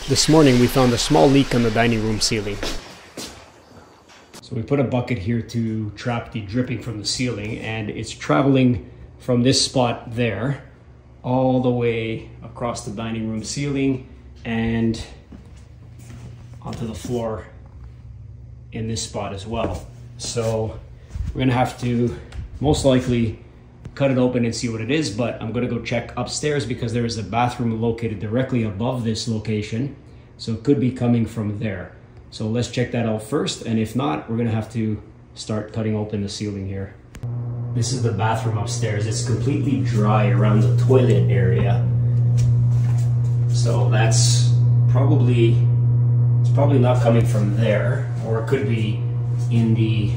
This morning we found a small leak on the dining room ceiling. So we put a bucket here to trap the dripping from the ceiling, and it's traveling from this spot there all the way across the dining room ceiling and onto the floor in this spot as well. So we're gonna have to most likely cut it open and see what it is, but I'm gonna go check upstairs because there is a bathroom located directly above this location. So it could be coming from there. So let's check that out first, and if not, we're gonna have to start cutting open the ceiling here. This is the bathroom upstairs. It's completely dry around the toilet area. So it's probably not coming from there, or it could be in the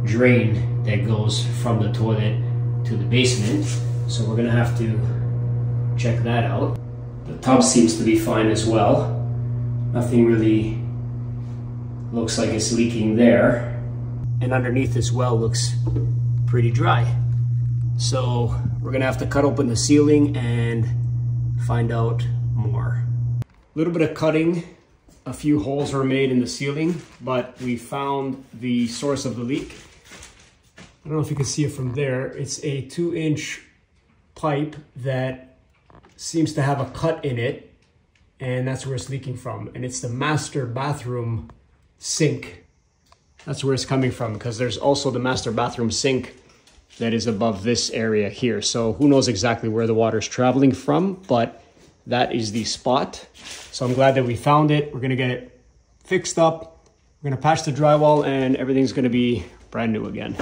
drain that goes from the toilet to the basement. So we're gonna have to check that out. The top seems to be fine as well. Nothing really looks like it's leaking there. And underneath as well looks pretty dry. So we're gonna have to cut open the ceiling and find out more. A little bit of cutting. A few holes were made in the ceiling, but we found the source of the leak. I don't know if you can see it from there. It's a 2-inch pipe that seems to have a cut in it, and that's where it's leaking from. And it's the master bathroom sink. That's where it's coming from, because there's also the master bathroom sink that is above this area here. So who knows exactly where the water is traveling from, but that is the spot. So I'm glad that we found it. We're gonna get it fixed up. We're gonna patch the drywall and everything's gonna be brand new again.